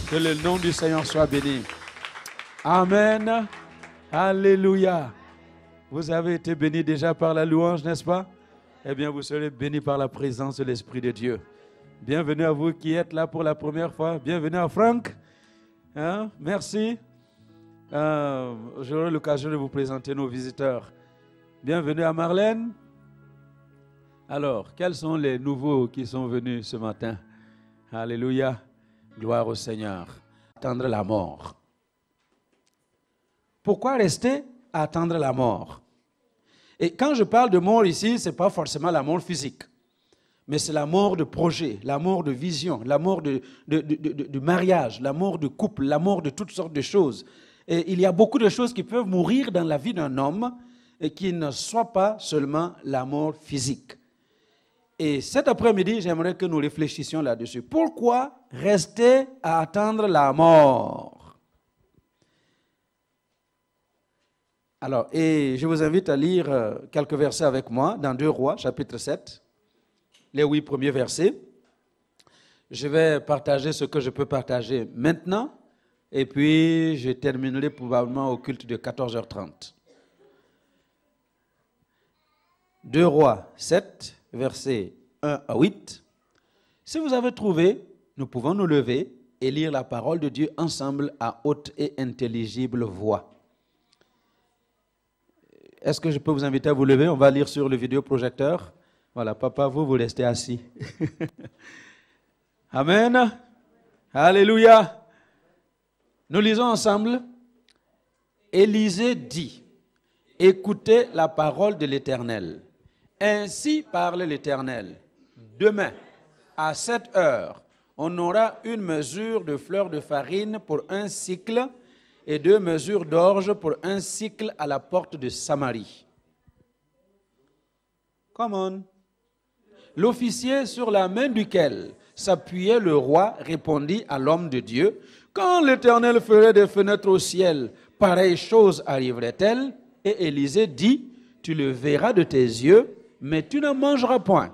Que le nom du Seigneur soit béni. Amen. Alléluia. Vous avez été bénis déjà par la louange, n'est-ce pas? Eh bien, vous serez bénis par la présence de l'Esprit de Dieu. Bienvenue à vous qui êtes là pour la première fois. Bienvenue à Franck. Hein? Merci. J'aurai l'occasion de vous présenter nos visiteurs. Bienvenue à Marlène. Alors, quels sont les nouveaux qui sont venus ce matin? Alléluia. Gloire au Seigneur. Attendre la mort. Pourquoi rester à attendre la mort? Et quand je parle de mort ici, ce n'est pas forcément la mort physique, mais c'est la mort de projet, la mort de vision, la mort de mariage, la mort de couple, la mort de toutes sortes de choses. Et il y a beaucoup de choses qui peuvent mourir dans la vie d'un homme et qui ne soient pas seulement la mort physique. Et cet après-midi, j'aimerais que nous réfléchissions là-dessus. Pourquoi rester à attendre la mort? Alors, et je vous invite à lire quelques versets avec moi dans 2 Rois, chapitre 7, les 8 premiers versets. Je vais partager ce que je peux partager maintenant, et puis je terminerai probablement au culte de 14h30. 2 Rois 7, versets 1 à 8. Si vous avez trouvé, nous pouvons nous lever et lire la parole de Dieu ensemble à haute et intelligible voix. Est-ce que je peux vous inviter à vous lever? On va lire sur le vidéoprojecteur. Voilà, papa, vous restez assis. Amen. Alléluia. Nous lisons ensemble. Élisée dit, écoutez la parole de l'Éternel. Ainsi parle l'Éternel. Demain, à 7 heures, on aura une mesure de fleur de farine pour 1 sicle et 2 mesures d'orge pour 1 sicle à la porte de Samarie. Come on. L'officier sur la main duquel s'appuyait le roi répondit à l'homme de Dieu, quand l'Éternel ferait des fenêtres au ciel, pareille chose arriverait-elle? Et Élisée dit, tu le verras de tes yeux, mais tu ne mangeras point.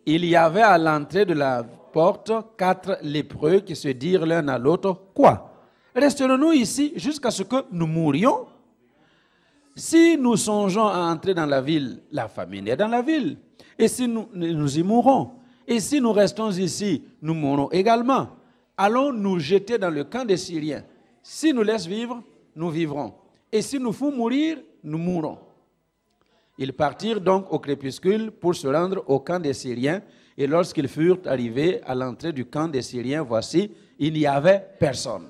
Il y avait à l'entrée de la porte 4 lépreux qui se dirent l'un à l'autre, quoi? Resterons-nous ici jusqu'à ce que nous mourions? Si nous songeons à entrer dans la ville, la famine est dans la ville. Et si nous y mourrons? Et si nous restons ici, nous mourrons également. Allons nous jeter dans le camp des Syriens. Si nous laissent vivre, nous vivrons. Et si nous font mourir, nous mourrons. Ils partirent donc au crépuscule pour se rendre au camp des Syriens. Et lorsqu'ils furent arrivés à l'entrée du camp des Syriens, voici, il n'y avait personne.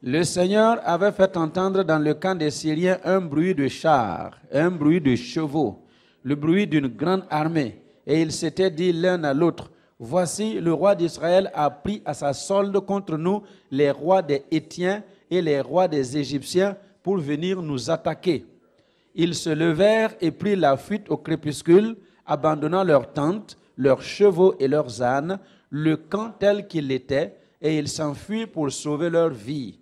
Le Seigneur avait fait entendre dans le camp des Syriens un bruit de chars, un bruit de chevaux, le bruit d'une grande armée. Et ils s'étaient dit l'un à l'autre, voici, le roi d'Israël a pris à sa solde contre nous les rois des Hétiens et les rois des Égyptiens pour venir nous attaquer. Ils se levèrent et prirent la fuite au crépuscule, abandonnant leurs tentes, leurs chevaux et leurs ânes, le camp tel qu'il était, et ils s'enfuirent pour sauver leur vie.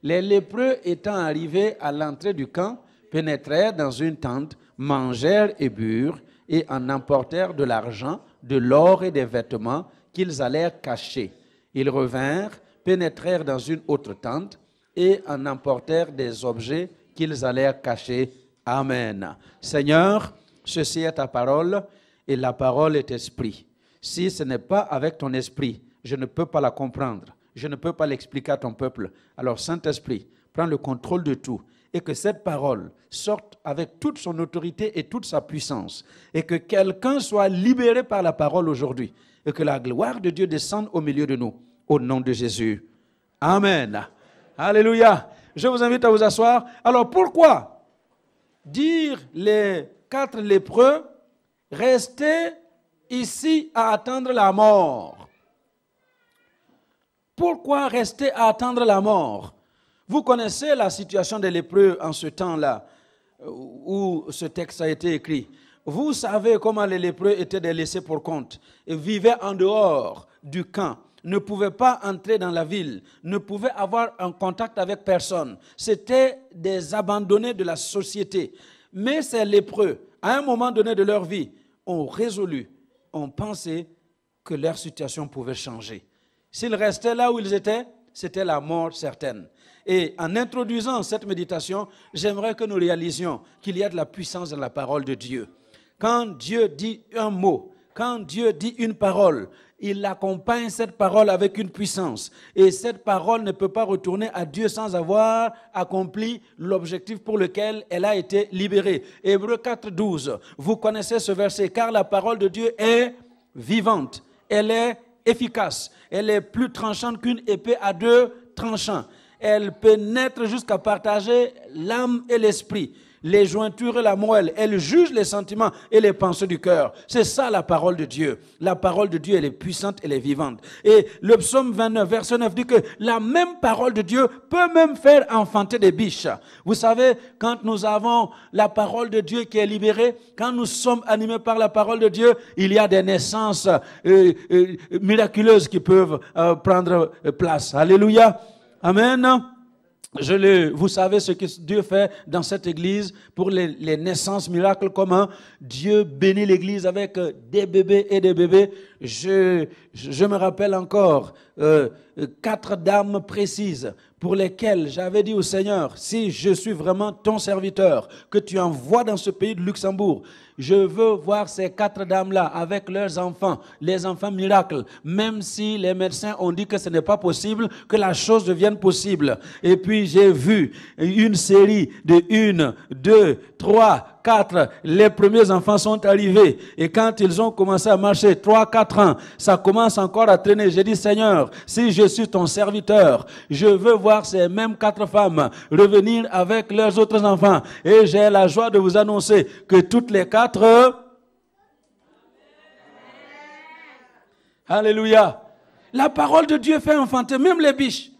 Les lépreux étant arrivés à l'entrée du camp, pénétrèrent dans une tente, mangèrent et burent, et en emportèrent de l'argent, de l'or et des vêtements qu'ils allèrent cacher. Ils revinrent, pénétrèrent dans une autre tente, et en emportèrent des objets qu'ils allèrent cacher. Amen. Seigneur, ceci est ta parole, et la parole est esprit. Si ce n'est pas avec ton esprit, je ne peux pas la comprendre. Je ne peux pas l'expliquer à ton peuple. Alors, Saint-Esprit, prends le contrôle de tout et que cette parole sorte avec toute son autorité et toute sa puissance et que quelqu'un soit libéré par la parole aujourd'hui et que la gloire de Dieu descende au milieu de nous. Au nom de Jésus. Amen. Alléluia. Je vous invite à vous asseoir. Alors, pourquoi dire les 4 lépreux, restez ici à attendre la mort? Pourquoi rester à attendre la mort? Vous connaissez la situation des lépreux en ce temps-là où ce texte a été écrit. Vous savez comment les lépreux étaient des laissés pour compte et vivaient en dehors du camp, ne pouvaient pas entrer dans la ville, ne pouvaient avoir un contact avec personne. C'était des abandonnés de la société. Mais ces lépreux, à un moment donné de leur vie, ont résolu, ont pensé que leur situation pouvait changer. S'ils restaient là où ils étaient, c'était la mort certaine. Et en introduisant cette méditation, j'aimerais que nous réalisions qu'il y a de la puissance dans la parole de Dieu. Quand Dieu dit un mot, quand Dieu dit une parole, il accompagne cette parole avec une puissance. Et cette parole ne peut pas retourner à Dieu sans avoir accompli l'objectif pour lequel elle a été libérée. Hébreux 4:12, vous connaissez ce verset, car la parole de Dieu est vivante, elle est efficace, elle est plus tranchante qu'une épée à deux tranchants. Elle pénètre jusqu'à partager l'âme et l'esprit, les jointures et la moelle. Elle juge les sentiments et les pensées du cœur. C'est ça la parole de Dieu. La parole de Dieu, elle est puissante, elle est vivante. Et le psaume 29, verset 9 dit que la même parole de Dieu peut même faire enfanter des biches. Vous savez, quand nous avons la parole de Dieu qui est libérée, quand nous sommes animés par la parole de Dieu, il y a des naissances miraculeuses qui peuvent prendre place. Alléluia. Amen. Vous savez ce que Dieu fait dans cette église pour les naissances miracles, comment Dieu bénit l'église avec des bébés et des bébés. Je me rappelle encore 4 dames précises pour lesquelles j'avais dit au Seigneur, si je suis vraiment ton serviteur, que tu envoies dans ce pays de Luxembourg, je veux voir ces 4 dames-là avec leurs enfants, les enfants miracles, même si les médecins ont dit que ce n'est pas possible, que la chose devienne possible. Et puis j'ai vu une série de 1, 2, 3, 4, les premiers enfants sont arrivés. Et quand ils ont commencé à marcher, 3, 4 ans, ça commence encore à traîner. J'ai dit, Seigneur, si je suis ton serviteur, je veux voir ces mêmes 4 femmes revenir avec leurs autres enfants. Et j'ai la joie de vous annoncer que toutes les 4... Alléluia. La parole de Dieu fait enfanter même les biches.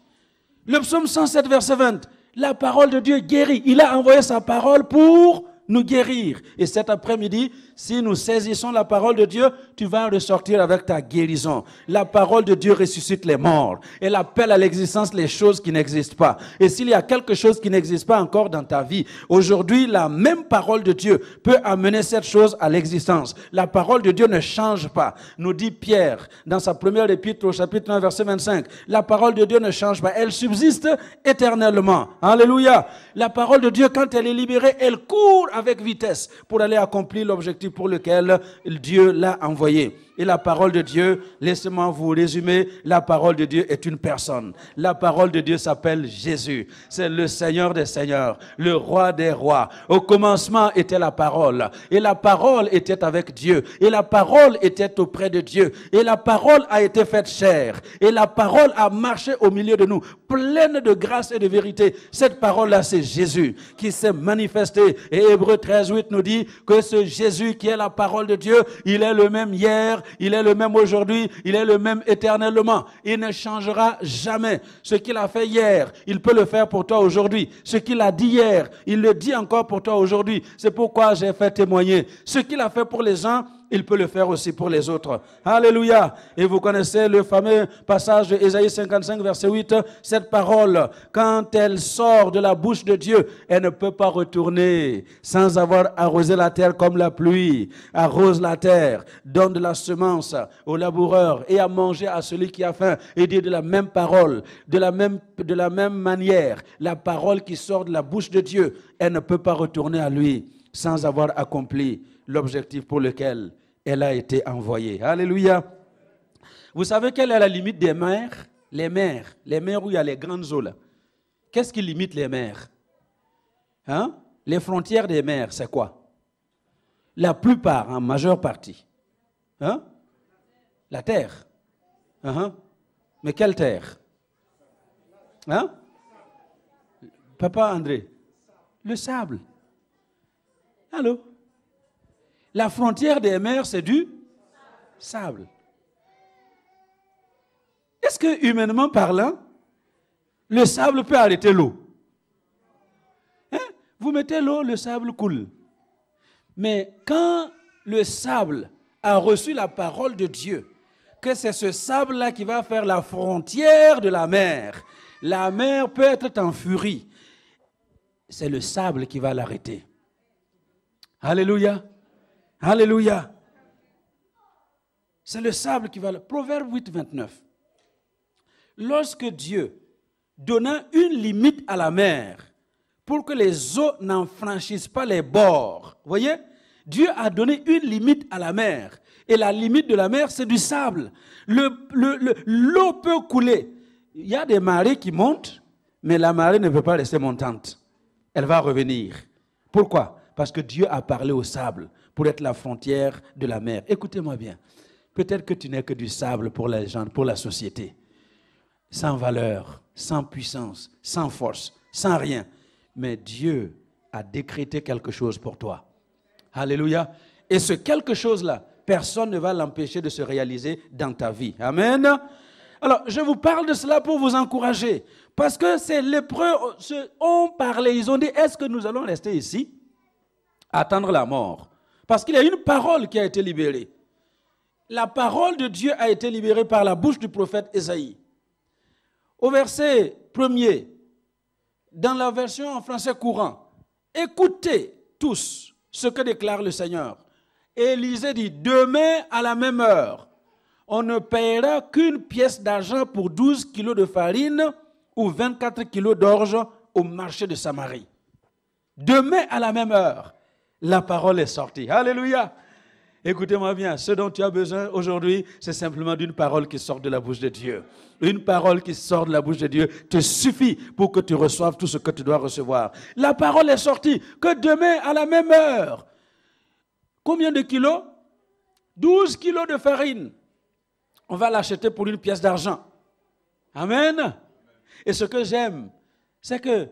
Le psaume 107, verset 20. La parole de Dieu guérit. Il a envoyé sa parole pour nous guérir. Et cet après-midi, si nous saisissons la parole de Dieu, tu vas ressortir avec ta guérison. La parole de Dieu ressuscite les morts. Elle appelle à l'existence les choses qui n'existent pas. Et s'il y a quelque chose qui n'existe pas encore dans ta vie, aujourd'hui, la même parole de Dieu peut amener cette chose à l'existence. La parole de Dieu ne change pas. Nous dit Pierre, dans sa première épître au chapitre 1, verset 25, la parole de Dieu ne change pas. Elle subsiste éternellement. Alléluia. La parole de Dieu, quand elle est libérée, elle court avec vitesse pour aller accomplir l'objectif pour lequel Dieu l'a envoyé. Et la parole de Dieu, laissez-moi vous résumer, la parole de Dieu est une personne. La parole de Dieu s'appelle Jésus. C'est le Seigneur des Seigneurs, le Roi des Rois. Au commencement était la parole. Et la parole était avec Dieu. Et la parole était auprès de Dieu. Et la parole a été faite chair. Et la parole a marché au milieu de nous, pleine de grâce et de vérité. Cette parole-là, c'est Jésus qui s'est manifesté. Et Hébreux 13:8 nous dit que ce Jésus qui est la parole de Dieu, il est le même hier, il est le même aujourd'hui, il est le même éternellement. Il ne changera jamais. Ce qu'il a fait hier, il peut le faire pour toi aujourd'hui. Ce qu'il a dit hier, il le dit encore pour toi aujourd'hui. C'est pourquoi j'ai fait témoigner. Ce qu'il a fait pour les uns, il peut le faire aussi pour les autres. Alléluia. Et vous connaissez le fameux passage de Ésaïe 55, verset 8. Cette parole, quand elle sort de la bouche de Dieu, elle ne peut pas retourner sans avoir arrosé la terre comme la pluie. Arrose la terre, donne de la semence au laboureur et à manger à celui qui a faim. Et dit de la même parole, de la même manière, la parole qui sort de la bouche de Dieu, elle ne peut pas retourner à lui sans avoir accompli l'objectif pour lequel elle a été envoyée. Alléluia. Vous savez quelle est la limite des mers? Les mers où il y a les grandes eaux là. Qu'est-ce qui limite les mers? Hein? Les frontières des mers, c'est quoi? La plupart, en majeure partie. Hein? La terre. Mais quelle terre? Hein? Papa André? Le sable. Allô? La frontière des mers, c'est du sable. Est-ce que, humainement parlant, le sable peut arrêter l'eau? Hein? Vous mettez l'eau, le sable coule. Mais quand le sable a reçu la parole de Dieu, que c'est ce sable-là qui va faire la frontière de la mer peut être en furie. C'est le sable qui va l'arrêter. Alléluia. Alléluia. C'est le sable qui va... Proverbe 8, 29. Lorsque Dieu donna une limite à la mer pour que les eaux n'en franchissent pas les bords, vous voyez, Dieu a donné une limite à la mer. Et la limite de la mer, c'est du sable. L'eau peut couler. Il y a des marées qui montent, mais la marée ne peut pas rester montante. Elle va revenir. Pourquoi? Parce que Dieu a parlé au sable pour être la frontière de la mer. Écoutez-moi bien. Peut-être que tu n'es que du sable pour les gens, pour la société. Sans valeur, sans puissance, sans force, sans rien. Mais Dieu a décrété quelque chose pour toi. Alléluia. Et ce quelque chose-là, personne ne va l'empêcher de se réaliser dans ta vie. Amen. Alors, je vous parle de cela pour vous encourager. Parce que ces lépreux ont parlé. Ils ont dit, est-ce que nous allons rester ici, attendre la mort? Parce qu'il y a une parole qui a été libérée. La parole de Dieu a été libérée par la bouche du prophète Ésaïe. Au verset 1er, dans la version en français courant, écoutez tous ce que déclare le Seigneur. Élisée dit, demain à la même heure, on ne paiera qu'une pièce d'argent pour 12 kilos de farine ou 24 kilos d'orge au marché de Samarie. Demain à la même heure, la parole est sortie. Alléluia! Écoutez-moi bien, ce dont tu as besoin aujourd'hui, c'est simplement d'une parole qui sort de la bouche de Dieu. Une parole qui sort de la bouche de Dieu te suffit pour que tu reçoives tout ce que tu dois recevoir. La parole est sortie, que demain à la même heure, combien de kilos? 12 kilos de farine. On va l'acheter pour une pièce d'argent. Amen. Et ce que j'aime, c'est que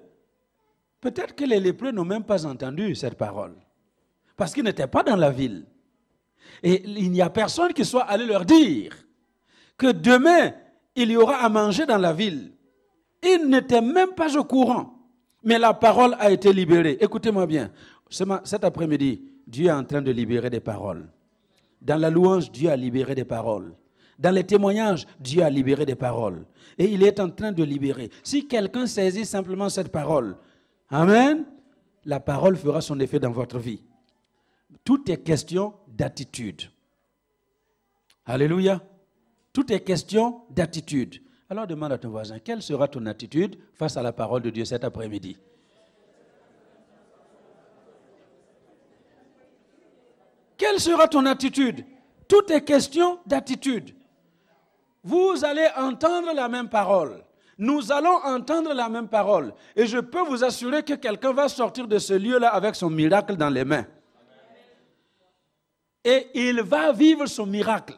peut-être que les lépreux n'ont même pas entendu cette parole. Parce qu'ils n'étaient pas dans la ville. Et il n'y a personne qui soit allé leur dire que demain, il y aura à manger dans la ville. Ils n'étaient même pas au courant. Mais la parole a été libérée. Écoutez-moi bien. Cet après-midi, Dieu est en train de libérer des paroles. Dans la louange, Dieu a libéré des paroles. Dans les témoignages, Dieu a libéré des paroles. Et il est en train de libérer. Si quelqu'un saisit simplement cette parole, amen, la parole fera son effet dans votre vie. Tout est question d'attitude. Alléluia. Tout est question d'attitude. Alors demande à ton voisin, quelle sera ton attitude face à la parole de Dieu cet après-midi? Quelle sera ton attitude? Tout est question d'attitude. Vous allez entendre la même parole. Nous allons entendre la même parole. Et je peux vous assurer que quelqu'un va sortir de ce lieu-là avec son miracle dans les mains. Et il va vivre son miracle.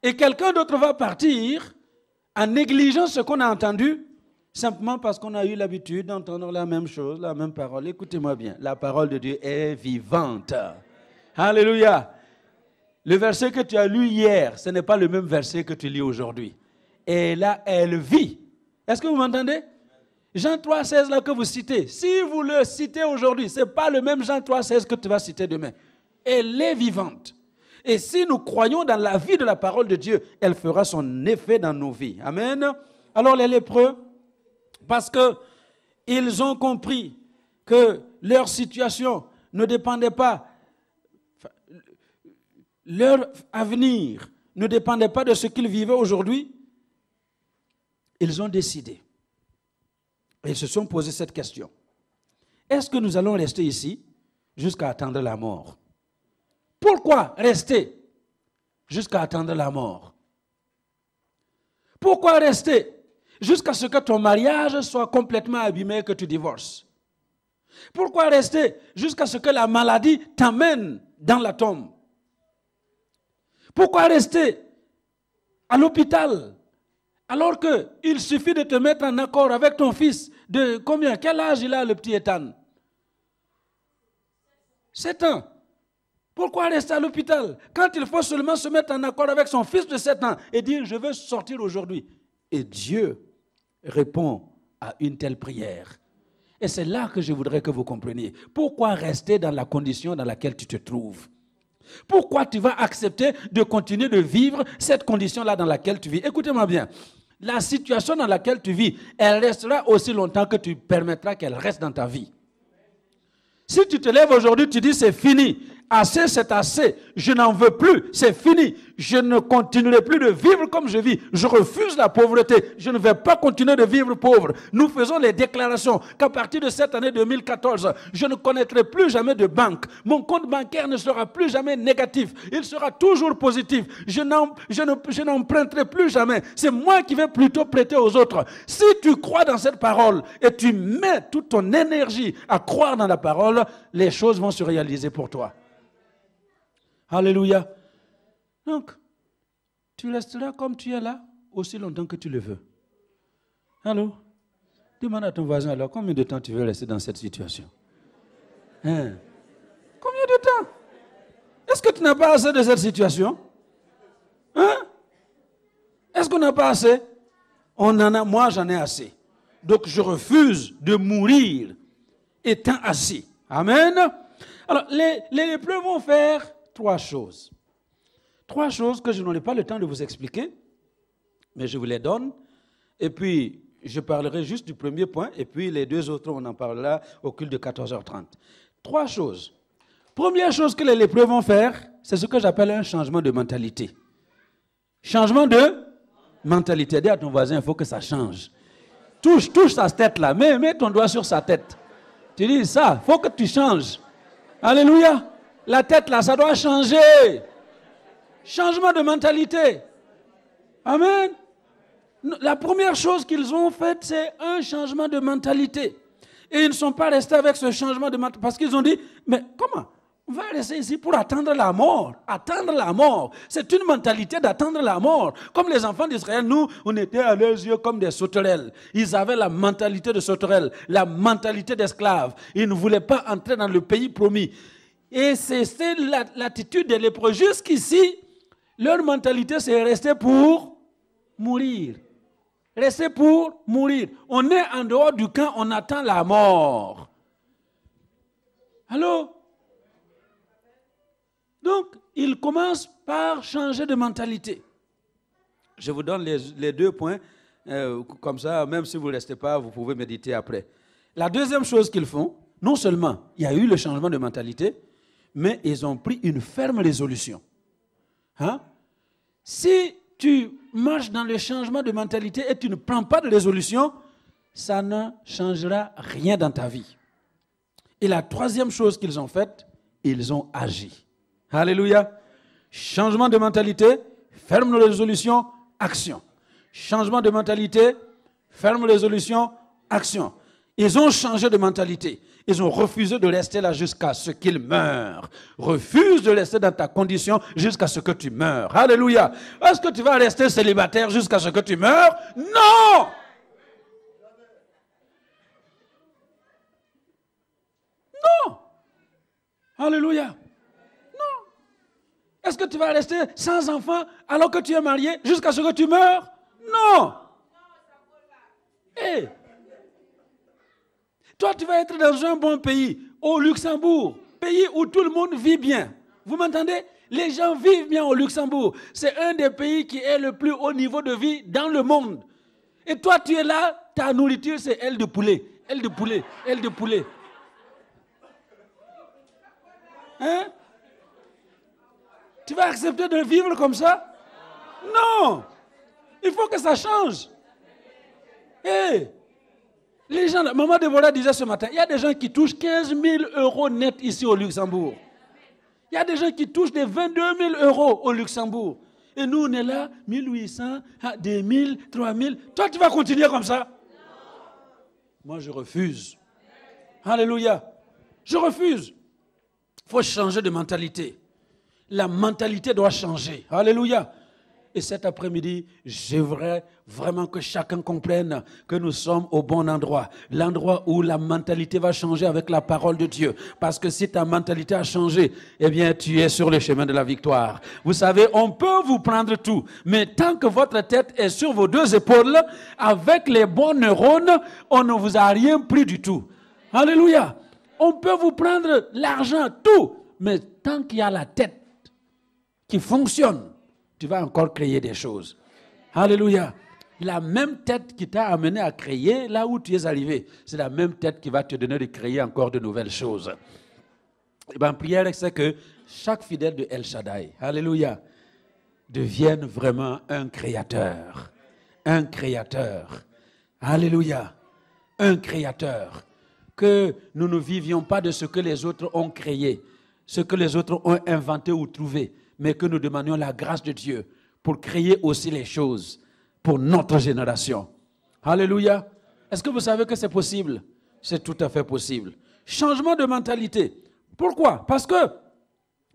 Et quelqu'un d'autre va partir en négligeant ce qu'on a entendu, simplement parce qu'on a eu l'habitude d'entendre la même chose, la même parole. Écoutez-moi bien, la parole de Dieu est vivante. Alléluia. Le verset que tu as lu hier, ce n'est pas le même verset que tu lis aujourd'hui. Et là, elle vit. Est-ce que vous m'entendez? Jean 3,16 là que vous citez, si vous le citez aujourd'hui, ce n'est pas le même Jean 3,16 que tu vas citer demain. Elle est vivante. Et si nous croyons dans la vie de la parole de Dieu, elle fera son effet dans nos vies. Amen. Alors les lépreux, parce qu'ils ont compris que leur situation ne dépendait pas, leur avenir ne dépendait pas de ce qu'ils vivaient aujourd'hui, ils ont décidé. Et ils se sont posé cette question. Est-ce que nous allons rester ici jusqu'à attendre la mort? Pourquoi rester jusqu'à attendre la mort? Pourquoi rester jusqu'à ce que ton mariage soit complètement abîmé et que tu divorces? Pourquoi rester jusqu'à ce que la maladie t'amène dans la tombe? Pourquoi rester à l'hôpital alors qu'il suffit de te mettre en accord avec ton fils de combien? Quel âge il a, le petit Ethan? 7 ans. Pourquoi rester à l'hôpital quand il faut seulement se mettre en accord avec son fils de 7 ans et dire je veux sortir aujourd'hui? Et Dieu répond à une telle prière. Et c'est là que je voudrais que vous compreniez. Pourquoi rester dans la condition dans laquelle tu te trouves? Pourquoi tu vas accepter de continuer de vivre cette condition-là dans laquelle tu vis? Écoutez-moi bien. La situation dans laquelle tu vis, elle restera aussi longtemps que tu permettras qu'elle reste dans ta vie. Si tu te lèves aujourd'hui, tu dis c'est fini. assez, c'est assez. Je n'en veux plus, c'est fini. Je ne continuerai plus de vivre comme je vis. Je refuse la pauvreté. Je ne vais pas continuer de vivre pauvre. Nous faisons les déclarations qu'à partir de cette année 2014, je ne connaîtrai plus jamais de banque. Mon compte bancaire ne sera plus jamais négatif. Il sera toujours positif. Je n'emprunterai plus jamais. C'est moi qui vais plutôt prêter aux autres. Si tu crois dans cette parole et tu mets toute ton énergie à croire dans la parole, les choses vont se réaliser pour toi. Alléluia. Donc, tu resteras comme tu es là aussi longtemps que tu le veux. Allô? Demande à ton voisin alors, combien de temps tu veux rester dans cette situation? Hein? Combien de temps? Est-ce que tu n'as pas assez de cette situation? Hein? Est-ce qu'on n'a pas assez? On en a, moi j'en ai assez. Donc je refuse de mourir étant assis. Amen. Alors les lépreux vont faire 3 choses. 3 choses que je n'aurai pas le temps de vous expliquer, mais je vous les donne. Et puis, je parlerai juste du premier point, et puis les 2 autres, on en parlera au culte de 14h30. 3 choses. Première chose que les lépreux vont faire, c'est ce que j'appelle un changement de mentalité. Changement de mentalité. Dis à ton voisin, il faut que ça change. Touche sa tête là, mets ton doigt sur sa tête. Tu dis ça, il faut que tu changes. Alléluia. La tête là, ça doit changer. Changement de mentalité. Amen. La première chose qu'ils ont faite, c'est un changement de mentalité. Et ils ne sont pas restés avec ce changement de mentalité parce qu'ils ont dit, mais comment? On va rester ici pour attendre la mort. Attendre la mort. C'est une mentalité d'attendre la mort. Comme les enfants d'Israël, nous, on était à leurs yeux comme des sauterelles. Ils avaient la mentalité de sauterelles, la mentalité d'esclaves. Ils ne voulaient pas entrer dans le pays promis. Et c'est l'attitude des lépreux. Jusqu'ici, leur mentalité, c'est rester pour mourir. Rester pour mourir. On est en dehors du camp, on attend la mort. Allô? Donc, il commence par changer de mentalité. Je vous donne les 2 points, comme ça, même si vous ne restez pas, vous pouvez méditer après. La deuxième chose qu'ils font, non seulement il y a eu le changement de mentalité, mais ils ont pris une ferme résolution. Hein? Si tu marches dans le changement de mentalité et tu ne prends pas de résolution, ça ne changera rien dans ta vie. Et la troisième chose qu'ils ont faite, ils ont agi. Alléluia. Changement de mentalité, ferme résolution, action. Changement de mentalité, ferme résolution, action. Ils ont changé de mentalité. Ils ont refusé de rester là jusqu'à ce qu'ils meurent. Refuse de rester dans ta condition jusqu'à ce que tu meurs. Alléluia. Est-ce que tu vas rester célibataire jusqu'à ce que tu meurs? Non! Non! Alléluia. Non. Est-ce que tu vas rester sans enfant alors que tu es marié jusqu'à ce que tu meurs? Non. Hey. Toi, tu vas être dans un bon pays, au Luxembourg, pays où tout le monde vit bien. Vous m'entendez? Les gens vivent bien au Luxembourg. C'est un des pays qui est le plus haut niveau de vie dans le monde. Et toi, tu es là, ta nourriture, c'est aile de poulet. Aile de poulet, aile de poulet. Hein? Tu vas accepter de vivre comme ça? Non! Il faut que ça change. Hey. Les gens, maman Déborah disait ce matin, il y a des gens qui touchent 15 000 € net ici au Luxembourg. Il y a des gens qui touchent des 22 000 € au Luxembourg. Et nous, on est là, 1800, 2000, 3000. Toi, tu vas continuer comme ça? Moi, je refuse. Alléluia. Je refuse. Il faut changer de mentalité. La mentalité doit changer. Alléluia. Et cet après-midi, j'aimerais vraiment que chacun comprenne que nous sommes au bon endroit. L'endroit où la mentalité va changer avec la parole de Dieu. Parce que si ta mentalité a changé, eh bien, tu es sur le chemin de la victoire. Vous savez, on peut vous prendre tout. Mais tant que votre tête est sur vos 2 épaules, avec les bons neurones, on ne vous a rien pris du tout. Alléluia. On peut vous prendre l'argent, tout. Mais tant qu'il y a la tête qui fonctionne, tu vas encore créer des choses. Alléluia. La même tête qui t'a amené à créer là où tu es arrivé, c'est la même tête qui va te donner de créer encore de nouvelles choses. Et ma prière, c'est que chaque fidèle de El Shaddai, alléluia, devienne vraiment un créateur. Un créateur. Alléluia. Un créateur. Que nous ne vivions pas de ce que les autres ont créé, ce que les autres ont inventé ou trouvé, mais que nous demandions la grâce de Dieu pour créer aussi les choses pour notre génération. Alléluia. Est-ce que vous savez que c'est possible? C'est tout à fait possible. Changement de mentalité. Pourquoi? Parce que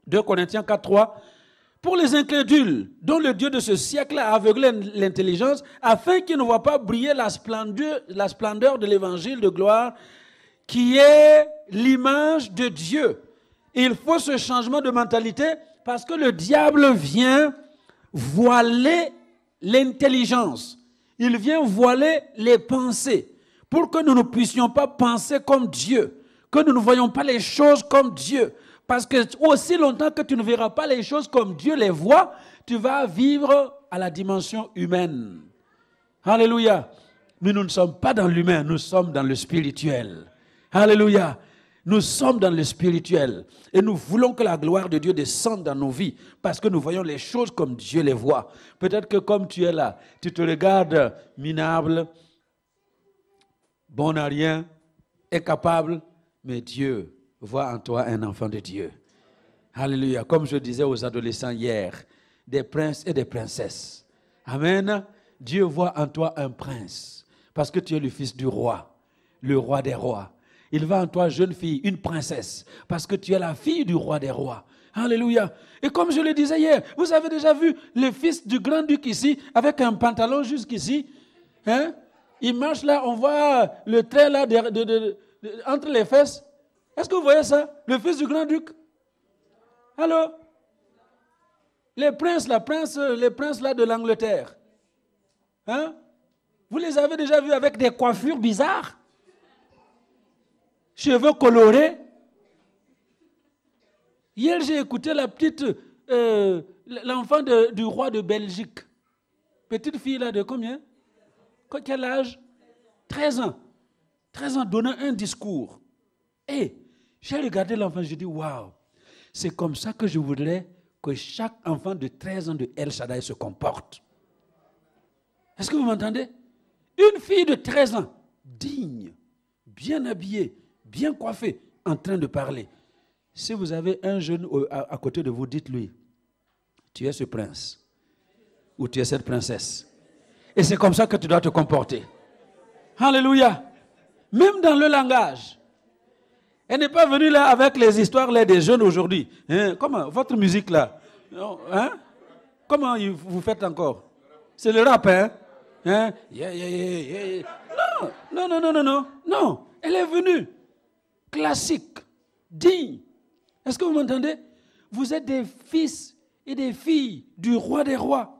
2 Corinthiens 4:3, pour les incrédules dont le Dieu de ce siècle a aveuglé l'intelligence, afin qu'ils ne voient pas briller la splendeur de l'évangile de gloire qui est l'image de Dieu. Il faut ce changement de mentalité parce que le diable vient voiler l'intelligence. Il vient voiler les pensées pour que nous ne puissions pas penser comme Dieu, que nous ne voyons pas les choses comme Dieu. Parce que aussi longtemps que tu ne verras pas les choses comme Dieu les voit, tu vas vivre à la dimension humaine. Alléluia. Mais nous ne sommes pas dans l'humain, nous sommes dans le spirituel. Alléluia. Nous sommes dans le spirituel et nous voulons que la gloire de Dieu descende dans nos vies parce que nous voyons les choses comme Dieu les voit. Peut-être que comme tu es là, tu te regardes minable, bon à rien, incapable, mais Dieu voit en toi un enfant de Dieu. Alléluia. Comme je disais aux adolescents hier, des princes et des princesses. Amen. Dieu voit en toi un prince parce que tu es le fils du roi, le roi des rois. Il va en toi, jeune fille, une princesse, parce que tu es la fille du roi des rois. Alléluia. Et comme je le disais hier, vous avez déjà vu le fils du grand-duc ici, avec un pantalon jusqu'ici. Hein? Il marche là, on voit le trait là entre les fesses. Est-ce que vous voyez ça? Le fils du grand-duc. Alors, les princes là de l'Angleterre. Hein? Vous les avez déjà vus avec des coiffures bizarres? Cheveux colorés. Hier, j'ai écouté l'enfant du roi de Belgique. Petite fille là de combien? Quel âge? 13 ans. 13 ans, donnant un discours. Et j'ai regardé l'enfant, j'ai dit, waouh, c'est comme ça que je voudrais que chaque enfant de 13 ans de El Shaddai se comporte. Est-ce que vous m'entendez? Une fille de 13 ans, digne, bien habillée, bien coiffé, en train de parler. Si vous avez un jeune à côté de vous, dites-lui, tu es ce prince ou tu es cette princesse. Et c'est comme ça que tu dois te comporter. Alléluia. Même dans le langage. Elle n'est pas venue là avec les histoires là, des jeunes aujourd'hui. Hein? Comment? Votre musique là. Hein? Comment vous faites encore? C'est le rap, hein? Hein? Yeah, yeah, yeah, yeah. Non. Elle est venue. Classique, digne. Est-ce que vous m'entendez? Vous êtes des fils et des filles du roi des rois.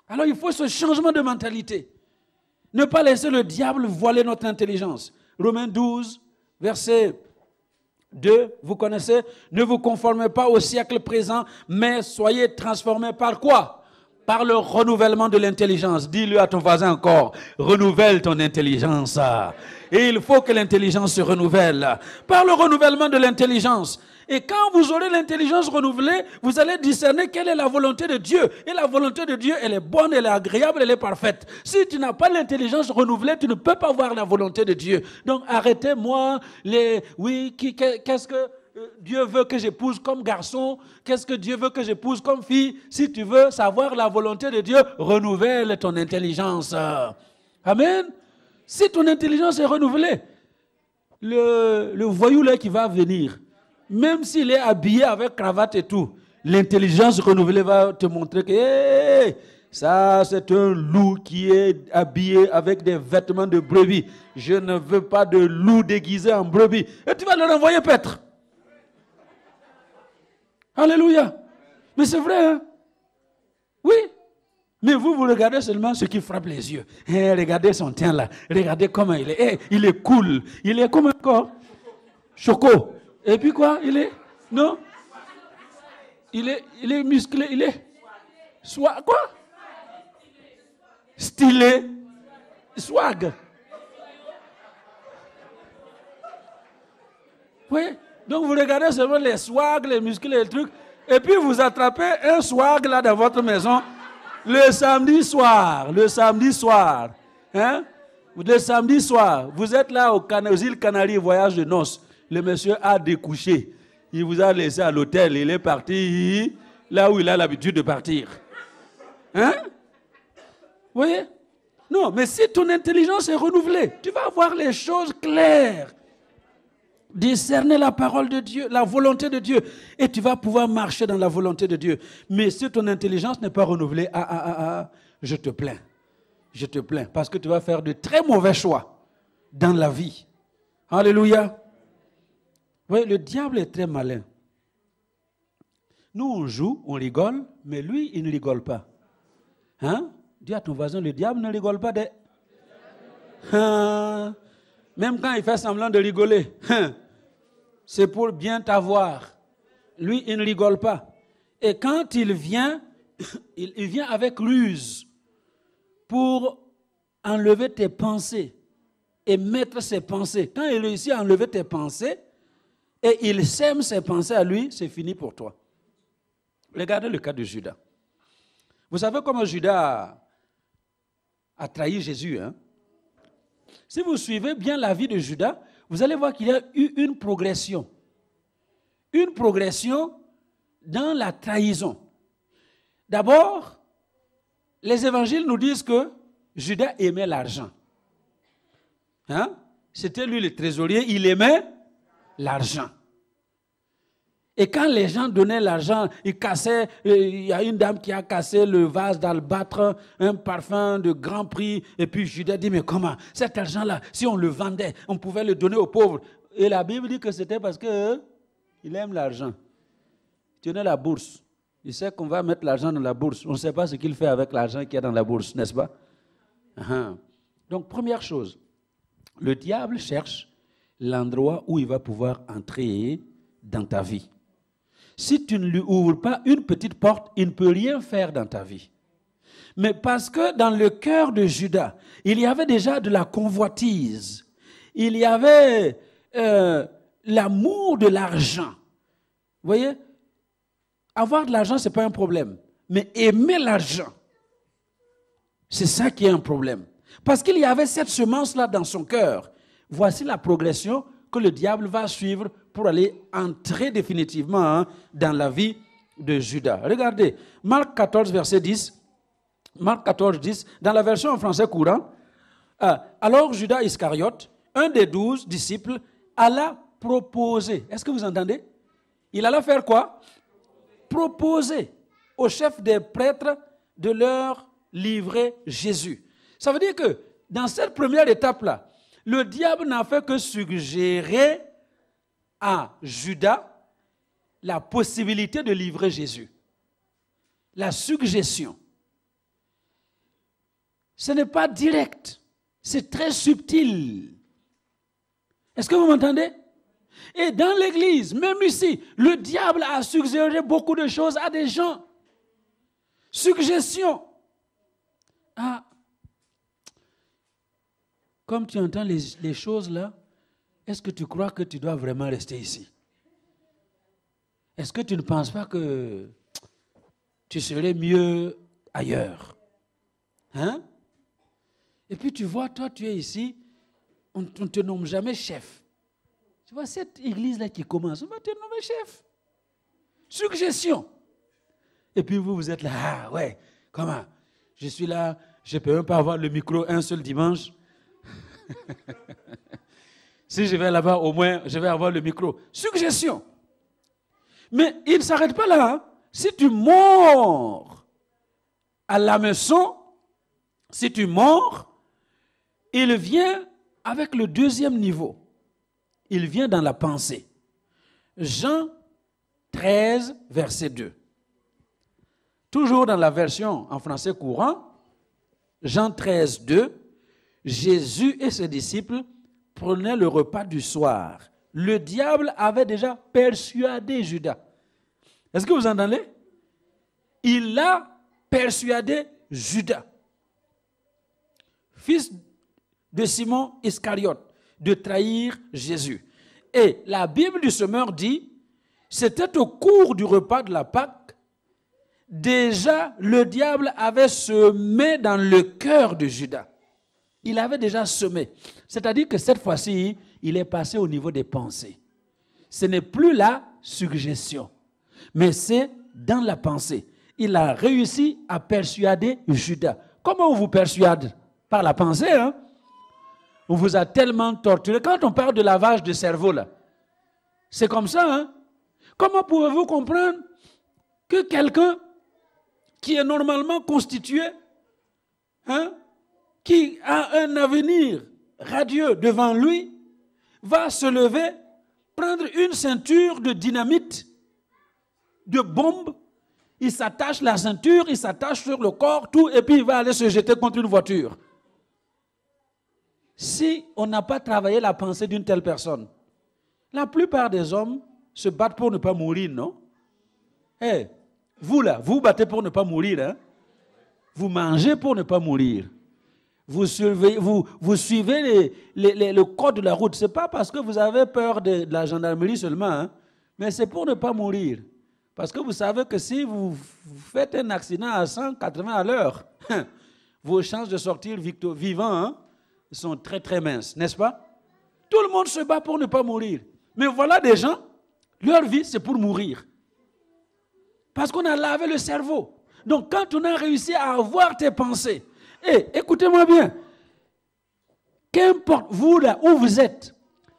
Alors il faut ce changement de mentalité. Ne pas laisser le diable voiler notre intelligence. Romains 12, verset 2, vous connaissez? Ne vous conformez pas au siècle présent, mais soyez transformés par quoi? Par le renouvellement de l'intelligence. Dis-le à ton voisin encore, renouvelle ton intelligence. Et il faut que l'intelligence se renouvelle. Par le renouvellement de l'intelligence. Et quand vous aurez l'intelligence renouvelée, vous allez discerner quelle est la volonté de Dieu. Et la volonté de Dieu, elle est bonne, elle est agréable, elle est parfaite. Si tu n'as pas l'intelligence renouvelée, tu ne peux pas voir la volonté de Dieu. Donc arrêtez-moi qu'est-ce que Dieu veut que j'épouse comme garçon? Qu'est-ce que Dieu veut que j'épouse comme fille? Si tu veux savoir la volonté de Dieu, renouvelle ton intelligence. Amen. Si ton intelligence est renouvelée, le voyou là qui va venir, même s'il est habillé avec cravate et tout, l'intelligence renouvelée va te montrer que ça c'est un loup qui est habillé avec des vêtements de brebis. Je ne veux pas de loup déguisé en brebis. Et tu vas le renvoyer paître. Alléluia. Mais c'est vrai, hein? Oui. Mais vous regardez seulement ce qui frappe les yeux. Regardez son teint là. Regardez comment il est. Il est cool. Il est comme encore Choco. Et puis quoi? Il est? Non? Il est musclé. Il est? Quoi? Stylé. Swag. Oui. Donc vous regardez seulement les swags, les muscles, les trucs, et puis vous attrapez un swag là dans votre maison le samedi soir. Hein? Le samedi soir, vous êtes là aux îles Canaries, voyage de noces. Le monsieur a découché. Il vous a laissé à l'hôtel. Il est parti là où il a l'habitude de partir. Hein? Vous voyez? Non, mais si ton intelligence est renouvelée, tu vas voir les choses claires. Discerner la parole de Dieu, la volonté de Dieu. Et tu vas pouvoir marcher dans la volonté de Dieu. Mais si ton intelligence n'est pas renouvelée, je te plains. Je te plains. Parce que tu vas faire de très mauvais choix dans la vie. Alléluia. Oui, le diable est très malin. Nous, on joue, on rigole, mais lui, il ne rigole pas. Hein? Dis à ton voisin, le diable ne rigole pas des... Même quand il fait semblant de rigoler, c'est pour bien t'avoir. Lui, il ne rigole pas. Et quand il vient, il vient avec ruse pour enlever tes pensées et mettre ses pensées. Quand il réussit à enlever tes pensées et il sème ses pensées à lui, c'est fini pour toi. Regardez le cas de Judas. Vous savez comment Judas a trahi Jésus, hein? Si vous suivez bien la vie de Judas, vous allez voir qu'il y a eu une progression. Une progression dans la trahison. D'abord, les évangiles nous disent que Judas aimait l'argent. Hein? C'était lui le trésorier, il aimait l'argent. Et quand les gens donnaient l'argent, ils cassaient, il y a une dame qui a cassé le vase d'albâtre, un parfum de grand prix, et puis Judas dit, mais comment, cet argent-là, si on le vendait, on pouvait le donner aux pauvres. Et la Bible dit que c'était parce qu'il aime l'argent. Il tenait la bourse. Il sait qu'on va mettre l'argent dans la bourse. On ne sait pas ce qu'il fait avec l'argent qui est dans la bourse, n'est-ce pas? Donc, première chose, le diable cherche l'endroit où il va pouvoir entrer dans ta vie. Si tu ne lui ouvres pas une petite porte, il ne peut rien faire dans ta vie. Mais parce que dans le cœur de Judas, il y avait déjà de la convoitise. Il y avait l'amour de l'argent. Vous voyez? Avoir de l'argent, ce n'est pas un problème. Mais aimer l'argent, c'est ça qui est un problème. Parce qu'il y avait cette semence-là dans son cœur. Voici la progression que le diable va suivre pour aller entrer définitivement dans la vie de Judas. Regardez, Marc 14, verset 10. Marc 14, 10, dans la version en français courant. Alors Judas Iscariote, un des 12 disciples, alla proposer. Est-ce que vous entendez? Il alla faire quoi? Proposer au chef des prêtres de leur livrer Jésus. Ça veut dire que dans cette première étape-là, le diable n'a fait que suggérer à Judas la possibilité de livrer Jésus. La suggestion. Ce n'est pas direct, c'est très subtil. Est-ce que vous m'entendez? Et dans l'église, même ici, le diable a suggéré beaucoup de choses à des gens. Suggestion. Comme tu entends les choses là, est-ce que tu crois que tu dois vraiment rester ici? Est-ce que tu ne penses pas que tu serais mieux ailleurs? Hein? Et puis tu vois, toi tu es ici, on ne te nomme jamais chef. Tu vois, cette église-là qui commence, on va te nommer chef. Suggestion. Et puis vous êtes là, ouais, comment? Je suis là, je ne peux même pas avoir le micro un seul dimanche. Si je vais là-bas, au moins, je vais avoir le micro. Suggestion. Mais il ne s'arrête pas là. Hein? Si tu mords à l'hameçon, si tu mords, il vient avec le deuxième niveau. Il vient dans la pensée. Jean 13, verset 2. Toujours dans la version en français courant, Jean 13, 2, Jésus et ses disciples prenaient le repas du soir. Le diable avait déjà persuadé Judas. Est-ce que vous entendez? Il a persuadé Judas, fils de Simon Iscariote, de trahir Jésus. Et la Bible du semeur dit, c'était au cours du repas de la Pâque, déjà le diable avait semé dans le cœur de Judas. Il avait déjà semé. C'est-à-dire que cette fois-ci, il est passé au niveau des pensées. Ce n'est plus la suggestion, mais c'est dans la pensée. Il a réussi à persuader Judas. Comment on vous persuade? Par la pensée, hein? On vous a tellement torturé. Quand on parle de lavage de cerveau, là, c'est comme ça, hein? Comment pouvez-vous comprendre que quelqu'un qui est normalement constitué, hein, qui a un avenir radieux devant lui, va se lever, prendre une ceinture de dynamite, de bombe, il s'attache la ceinture, il s'attache sur le corps, tout, et puis il va aller se jeter contre une voiture. Si on n'a pas travaillé la pensée d'une telle personne, la plupart des hommes se battent pour ne pas mourir, non? Eh, vous là, vous battez pour ne pas mourir, hein? Vous mangez pour ne pas mourir. Vous suivez le code de la route. Ce n'est pas parce que vous avez peur de la gendarmerie seulement, hein? Mais c'est pour ne pas mourir. Parce que vous savez que si vous faites un accident à 180 à l'heure, vos chances de sortir vivant, hein, sont très très minces, n'est-ce pas? Tout le monde se bat pour ne pas mourir. Mais voilà des gens, leur vie c'est pour mourir. Parce qu'on a lavé le cerveau. Donc quand on a réussi à avoir tes pensées, écoutez-moi bien, qu'importe vous là où vous êtes,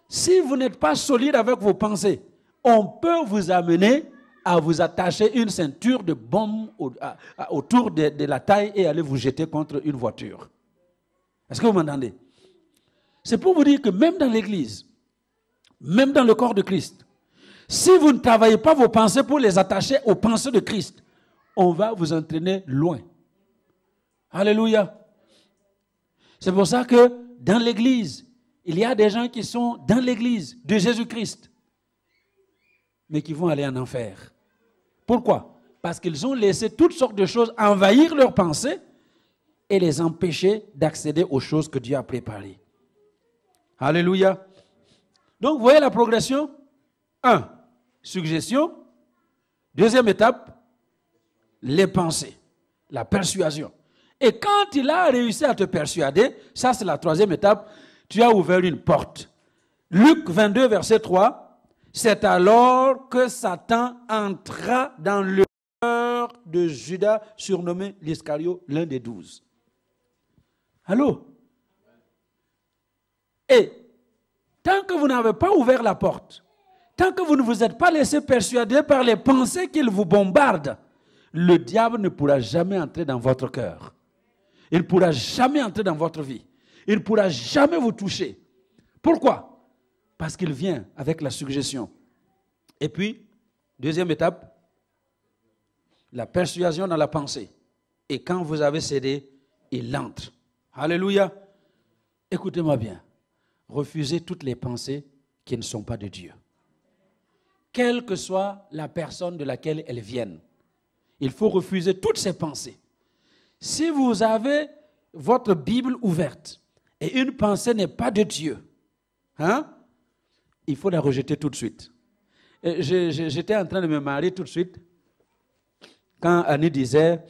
si vous n'êtes pas solide avec vos pensées, on peut vous amener à vous attacher une ceinture de bombe autour de la taille et aller vous jeter contre une voiture. Est-ce que vous m'entendez? C'est pour vous dire que même dans l'Église, même dans le corps de Christ, si vous ne travaillez pas vos pensées pour les attacher aux pensées de Christ, on va vous entraîner loin. Alléluia. C'est pour ça que dans l'Église, il y a des gens qui sont dans l'Église de Jésus-Christ, mais qui vont aller en enfer. Pourquoi? Parce qu'ils ont laissé toutes sortes de choses envahir leurs pensées et les empêcher d'accéder aux choses que Dieu a préparées. Alléluia. Donc, vous voyez la progression? 1. Suggestion. Deuxième étape, les pensées, la persuasion. Et quand il a réussi à te persuader, ça c'est la troisième étape, tu as ouvert une porte. Luc 22, verset 3. C'est alors que Satan entra dans le cœur de Judas, surnommé l'Iscario, l'un des 12. Allô? Et tant que vous n'avez pas ouvert la porte, tant que vous ne vous êtes pas laissé persuader par les pensées qu'il vous bombarde, le diable ne pourra jamais entrer dans votre cœur. Il ne pourra jamais entrer dans votre vie. Il ne pourra jamais vous toucher. Pourquoi? Parce qu'il vient avec la suggestion. Et puis, deuxième étape, la persuasion dans la pensée. Et quand vous avez cédé, il entre. Alléluia. Écoutez-moi bien. Refusez toutes les pensées qui ne sont pas de Dieu. Quelle que soit la personne de laquelle elles viennent, il faut refuser toutes ces pensées. Si vous avez votre Bible ouverte et une pensée n'est pas de Dieu, hein, il faut la rejeter tout de suite. J'étais en train de me marier tout de suite quand Annie disait,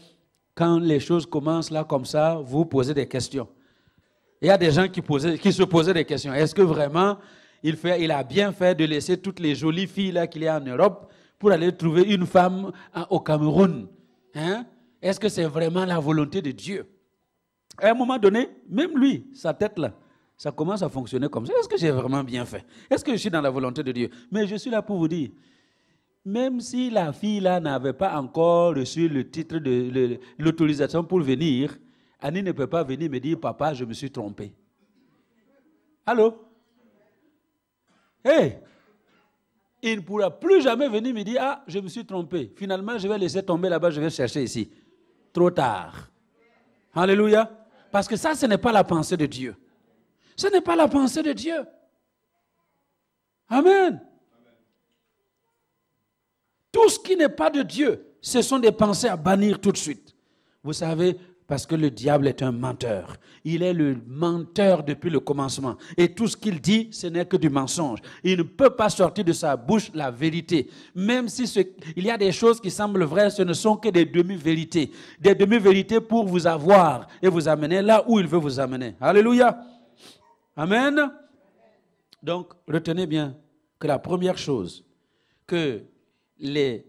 quand les choses commencent là comme ça, vous posez des questions. Il y a des gens qui se posaient des questions. Est-ce que vraiment il a bien fait de laisser toutes les jolies filles là qu'il y a en Europe pour aller trouver une femme au Cameroun, hein? Est-ce que c'est vraiment la volonté de Dieu? À un moment donné, même lui, sa tête là, ça commence à fonctionner comme ça. Est-ce que j'ai vraiment bien fait? Est-ce que je suis dans la volonté de Dieu? Mais je suis là pour vous dire, même si la fille là n'avait pas encore reçu le titre de l'autorisation pour venir, Annie ne peut pas venir me dire, papa, je me suis trompé. Allô? Hey! Il ne pourra plus jamais venir me dire, ah, je me suis trompé. Finalement, je vais laisser tomber là-bas, je vais chercher ici. Trop tard. Alléluia. Parce que ça, ce n'est pas la pensée de Dieu. Ce n'est pas la pensée de Dieu. Amen. Tout ce qui n'est pas de Dieu, ce sont des pensées à bannir tout de suite. Vous savez, Parce que le diable est un menteur. Il est le menteur depuis le commencement. Et tout ce qu'il dit, ce n'est que du mensonge. Il ne peut pas sortir de sa bouche la vérité. Même si il y a des choses qui semblent vraies, ce ne sont que des demi-vérités. Des demi-vérités pour vous avoir et vous amener là où il veut vous amener. Alléluia. Amen. Donc, retenez bien que la première chose que les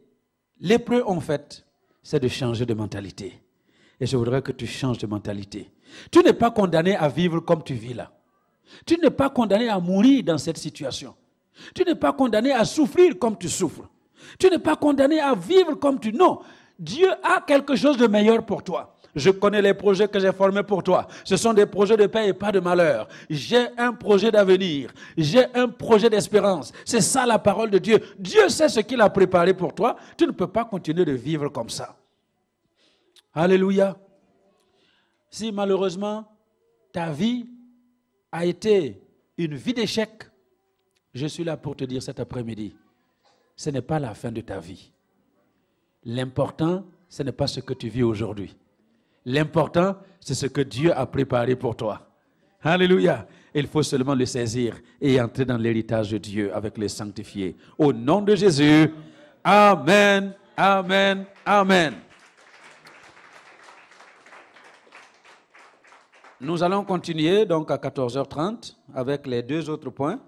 lépreux ont faite, c'est de changer de mentalité. Et je voudrais que tu changes de mentalité. Tu n'es pas condamné à vivre comme tu vis là. Tu n'es pas condamné à mourir dans cette situation. Tu n'es pas condamné à souffrir comme tu souffres. Tu n'es pas condamné à vivre comme tu... Non, Dieu a quelque chose de meilleur pour toi. Je connais les projets que j'ai formés pour toi. Ce sont des projets de paix et pas de malheur. J'ai un projet d'avenir. J'ai un projet d'espérance. C'est ça la parole de Dieu. Dieu sait ce qu'il a préparé pour toi. Tu ne peux pas continuer de vivre comme ça. Alléluia. Si malheureusement, ta vie a été une vie d'échec, je suis là pour te dire cet après-midi, ce n'est pas la fin de ta vie. L'important, ce n'est pas ce que tu vis aujourd'hui. L'important, c'est ce que Dieu a préparé pour toi. Alléluia. Il faut seulement le saisir et entrer dans l'héritage de Dieu avec les sanctifiés. Au nom de Jésus, amen, amen, amen. Nous allons continuer donc à 14h30 avec les 2 autres points.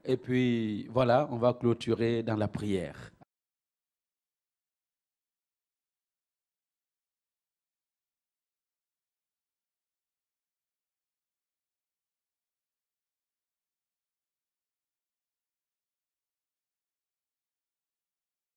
Et puis voilà, on va clôturer dans la prière.